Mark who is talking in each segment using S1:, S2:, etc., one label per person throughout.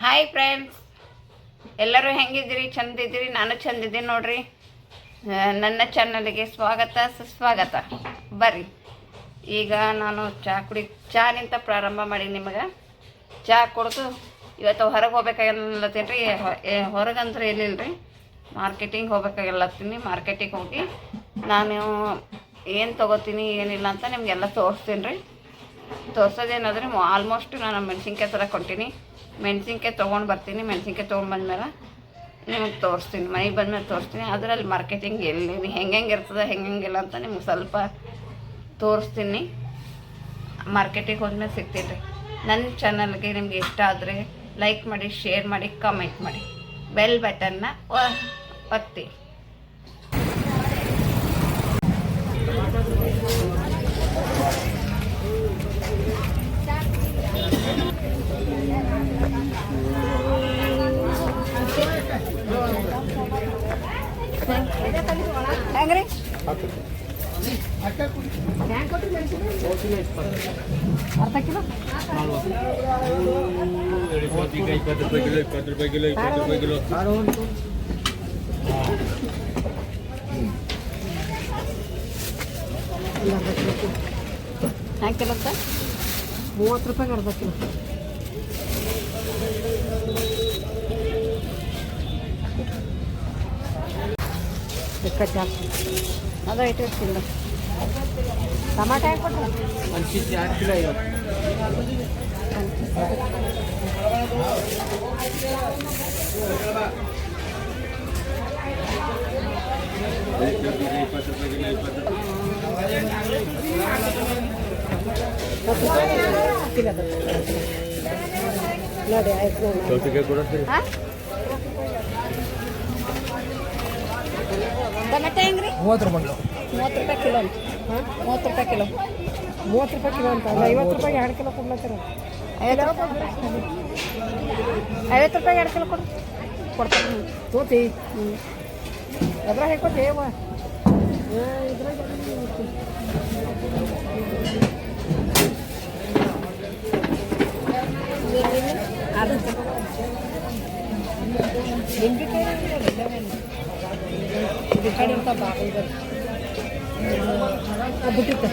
S1: Hi friends, ಎಲ್ಲರೂ ಹೆಂಗಿದ್ದೀರಿ? ಚಂದಿದ್ದೀರಿ? ನಾನು ಚಂದಿದ್ದೀನಿ ನೋಡ್ರಿ. ನನ್ನ ಚಾನಲ್ಗೆ ಸ್ವಾಗತ ಸುಸ್ವಾಗತ. ಬರ್ರಿ, ಈಗ ನಾನು ಚಾ ನಿಂತ ಪ್ರಾರಂಭ ಮಾಡಿ ನಿಮಗೆ ಚಾ ಕೊಡ್ತು. ಇವತ್ತು ಹೊರಗೆ ಹೋಗ್ಬೇಕಾಗಿಲ್ಲತ್ತೀನಿ ರೀ. ಹೊರಗಂದ್ರೆ ಎಲ್ಲಿಲ್ಲ ರೀ, ಮಾರ್ಕೆಟಿಂಗ್ ಹೋಗ್ಬೇಕಾಗಿಲ್ಲತ್ತೀನಿ. ಮಾರ್ಕೆಟಿಗೆ ಹೋಗಿ ನಾನು ಏನು ತೊಗೋತೀನಿ ಏನಿಲ್ಲ ಅಂತ ನಿಮಗೆಲ್ಲ ತೋರಿಸ್ತೀನಿ ರೀ. ತೋರ್ಸೋದೇನಾದ್ರೆ ಆಲ್ಮೋಸ್ಟ್ ನಾನು ಮೆಣಸಿನ್ಕಾಯಿ ತರಕ್ಕೆ ಹೊಂಟೀನಿ. ಮೆಣಸಿನ್ಕಾಯಿ ತೊಗೊಂಡು ಬರ್ತೀನಿ. ಮೆಣಸಿನ್ಕಾಯಿ ತೊಗೊಂಡು ಬಂದಮೇಲೆ ನಿಮಗೆ ತೋರಿಸ್ತೀನಿ. ಮನೆಗೆ ಬಂದಮೇಲೆ ತೋರಿಸ್ತೀನಿ. ಅದರಲ್ಲಿ ಮಾರ್ಕೆಟಿಂಗ್ ಎಲ್ಲಿ ಹೆಂಗೆ ಇರ್ತದೆ ಹೆಂಗಿಲ್ಲ ಅಂತ ನಿಮ್ಗೆ ಸ್ವಲ್ಪ ತೋರಿಸ್ತೀನಿ. ಮಾರ್ಕೆಟಿಗೆ ಹೋದ್ಮೇಲೆ ಸಿಗ್ತೀನಿ ರೀ. ನನ್ನ ಚಾನಲ್ಗೆ ನಿಮ್ಗೆ ಇಷ್ಟ ಆದರೆ ಲೈಕ್ ಮಾಡಿ, ಶೇರ್ ಮಾಡಿ, ಕಮೆಂಟ್ ಮಾಡಿ, ಬೆಲ್ ಬಟನ್ನ ಒತ್ತಿ. ಹೆಂಗ್ರಿ? ಅರ್ಧ ಕಿಲೋ 20 ರೂಪಾಯಿ ಕಿಲೋ. ಹ್ಯಾಂಗೆ ಕಿಲೋ ಸರ್? 30 ರೂಪಾಯಿಗೆ ಅರ್ಧ ಕಿಲೋ. ಜಾಸ್ತಿ ಅದು ಇಟ್ಟಿರ್ತಿಲ್ಲ. ಟಮಾಟೆ ಹಾಕಿ ಕೊಟ್ಟರು 2 ಕಿಲೋ 50. ನೋಡಿ ಆಯ್ತು. ಟೊಮೆಟೊ ಹೆಂಗ್ರಿ? 30 ರೂಪಾಯಿ ಕಿಲೋ. 30 ರೂಪಾಯಿ ಕಿಲೋ. 30 ರೂಪಾಯಿ ಕಿಲೋ ಅಂತ 50 ರೂಪಾಯಿಗೆ 2 ಕಿಲೋ ಕೊಡ್ಲತ್ತರ. 50 ರೂಪಾಯಿಗೆ 2 ಕಿಲೋ ಕೊಡ್ತಾರೆ. ತೋತಿ ಅದ್ರಾಗ ಹಾಕೋತೇವ ಇದ್ರಾಗ ಇದು ಕಡೆ ಅಂತ ಬಾಗಿಲು ಬಿಟ್ಟಿತ್ತು.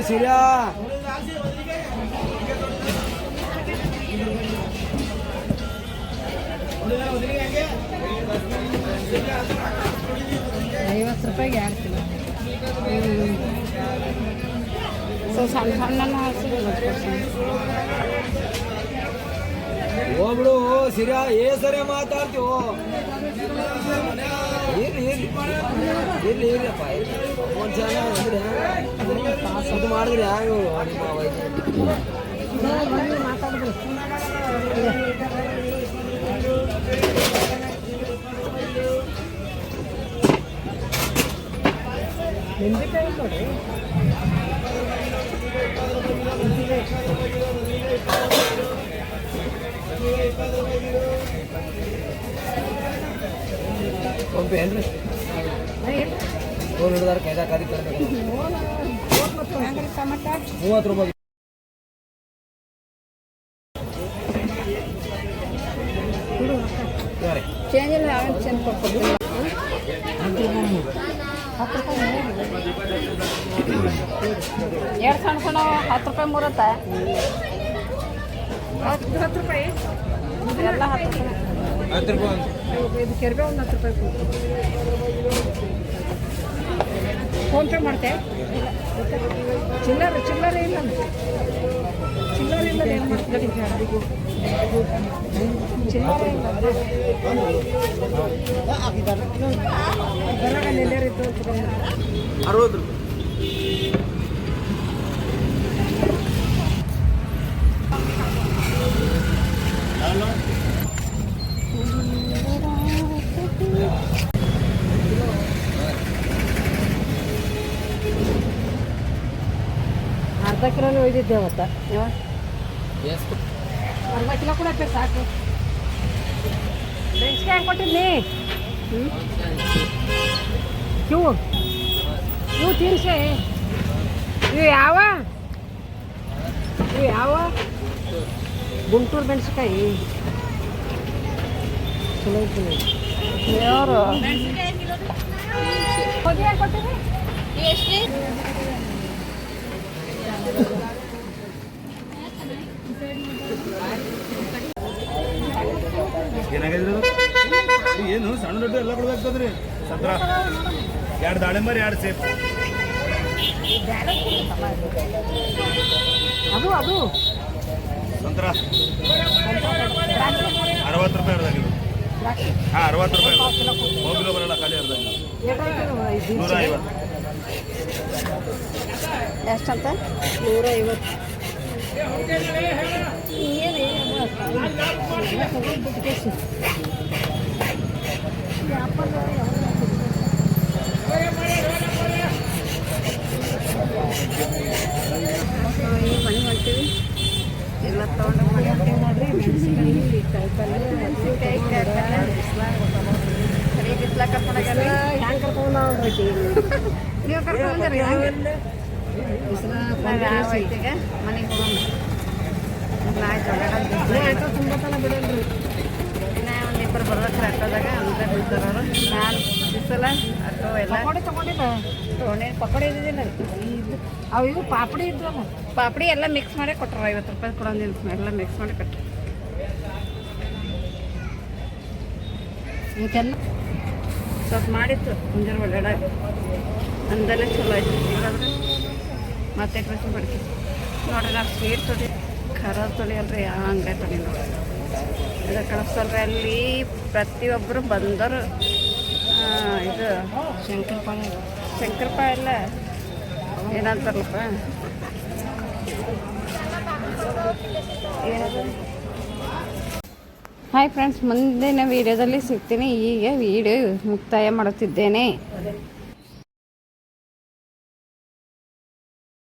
S1: ಸಿರಿಯಾ 50 ರೂಪಾಯಿಗೆ 2 ಕಿಲೋ. ಸೊ ಸಣ್ಣ ಹೋಗ್ಬಿಡು ಸಿರಿಯಾ. ಸರಿ ಮಾತಾಡ್ತೀವೋ ಇರ್ಲಿಪ್ಪ. ಒಂದು ಜನ ಅಂದ್ರೆ ಇದು ಮಾಡಿದ್ರೆ ಹ್ಯಾಂಗ ಮಾತಾಡಿದ್ರು. ನಿಂಬೆಕಾಯಿ ನೋಡಿ ಒಬ್ಬ ಏನ್ರಿ ಫೋನ್ ಹಿಡಿದಾರ ಕೈದಾಗ ಕದಿ ಕರ್ಬೇಕು. 30 ರೂಪಾಯಿ ಚೇಂಜ್ ಇಲ್ಲ. ಚೇಂಜ್ ಕೊಡ್ತೀನಿ. 10 ರೂಪಾಯಿ 2 ಸಣ್ಣ 10 ರೂಪಾಯಿ 3 10 ರೂಪಾಯಿ ಎಲ್ಲ 10 ರೂಪಾಯಿ. ಇದು ಕೆರ್ಬೆ ಒಂದು 10 ರೂಪಾಯಿ ಫೋನ್ಪೇ ಮಾಡ್ತೆ. ಚಿಲ್ಲರೆ ಇಲ್ಲ ಏನು ಮಾಡ್ತೀವಿ? ಚಿಲ್ಲರೆ ಇಲ್ಲ ಬರಾಗ ನೆಲ್ಲಿತ್ತು 60 ರೂಪಾಯಿ.
S2: ಅರ್ಧ ಕಿಲೋನೇ ಒಯ್ದಿದ್ದೆ ಅವತ್ತು. ಅರ್ಧ ಕಿಲೋ ಕೂಡ ಸಾಕು. ಮೆಣಸಿನ್ಕಾಯಿ ಹೆಂಗೆ ಕೊಟ್ಟಿದ್ನಿ? ಇವು ತೀರ್ಸೆ. ಇವು ಯಾವ ಗುಂಟೂರು ಮೆಣಸಿನ್ಕಾಯಿ ಚಲೋ ಐತಿ.
S1: ಯಾರು
S2: ಹೊಗೆ ಹೆಂಗೆ ಕೊಟ್ಟಿದ್ರಿ?
S3: ಏನು ಸಣ್ಣ ದೊಡ್ಡ ಎಲ್ಲ ಕೊಡ್ಬೇಕಾದ್ರಿ. ಸಂತ್ರ 2 ದಾಳಿಂಬರಿ 2 ಸೇಬ್.
S2: ಅದು
S3: ಸಂತ್ರ 60 ರೂಪಾಯಿ ಅರ್ಧ ಕಿಲೋ. ಹಾಂ 60 ರೂಪಾಯಿ. 1 ಕಿಲೋ ಬರಲ್ಲ, ಖಾಲಿ ಅರ್ಧ ಕಿಲೋ 150.
S1: ಎಷ್ಟಂತ?
S2: 150.
S1: ಈಗ ಮನೆ ಮಾಡ್ತೀವಿ ಎಲ್ಲ ತೊಗೊಂಡು ಮನೆ ಮಾಡ್ತೀವಿ ನೋಡ್ರಿ. ಮೆಣಸಿನ್ಕಾಯಿ ಸರಿ ಬಿಸ್ಲಾಗ ಕರ್ಕೊಂಡೋಗ್ಯಾರ.
S2: ಹ್ಯಾಂಗೆ ಕರ್ಕೊಂಡು
S1: ನೀವು ಕರ್ಕೊಂಡ್ರಿ ಈಗ ಮನೆಗೆ ಹೋಗೋಣ. ಆಯ್ತು
S2: ತುಂಬ ತನ ಬಿಡಲ್ರಿ.
S1: ಇನ್ನೂ ಒಂದಿಬ್ಬರು ಬರ್ಬೇಕ್ರಿ ಆಟೋದಾಗ. ಅಂತ ಬಿಡ್ತಾರೆ ಅವರು. ನಾನು ಬಿಸಲ ಆಟೋ ಎಲ್ಲ
S2: ತಗೊಂಡಿಲ್ಲ.
S1: ತೊಗೊಂಡು ಪಕೋಡಿ ಇದ್ದಿದ್ದಿಲ್ಲ.
S2: ಅವು ಇದು ಪಾಪಡಿ ಇದ್ದಲ್ಲ.
S1: ಪಾಪಡಿ ಎಲ್ಲ ಮಿಕ್ಸ್ ಮಾಡಿ ಕೊಟ್ಟರು. 50 ರೂಪಾಯಿ ಕೊಡೋದಿಲ್ಲ, ಎಲ್ಲ ಮಿಕ್ಸ್ ಮಾಡಿ ಕೊಟ್ಟರು.
S2: ಇವತ್ತೆಲ್ಲ
S1: ಸ್ವಲ್ಪ ಮಾಡಿತ್ತು ಮುಂಜಾನೆ ಒಳ್ಳೆಯದಾಗ ಅಂದೆಲ್ಲ ಚಲೋ ಆಯ್ತು. ಈಗಾದ್ರೆ ಮತ್ತೆ ಕೃಷಿ ಬಡ್ಕೆ ನೋಡ್ರಿ. ನಾವು ಸ್ವೀಟ್ ತೊಡಿ ಖರ ತೊಳಿ ಅಲ್ರಿ, ಹಂಗೆ ತೊಳಿ ನೋಡಿ. ಇದು ಕಳಿಸ್ತಲ್ರಿ. ಅಲ್ಲಿ ಪ್ರತಿಯೊಬ್ಬರು ಬಂದರು. ಇದು ಶಂಕರಪಾಳೆ ಎಲ್ಲ ಏನಂತಾರಲ್ಲಪ್ಪ, ಏನದು. ಹಾಯ್ ಫ್ರೆಂಡ್ಸ್, ಮುಂದಿನ ವೀಡಿಯೋದಲ್ಲಿ ಸಿಗ್ತೀನಿ. ಈಗ ವಿಡಿಯೋ ಮುಕ್ತಾಯ ಮಾಡುತ್ತಿದ್ದೇನೆ.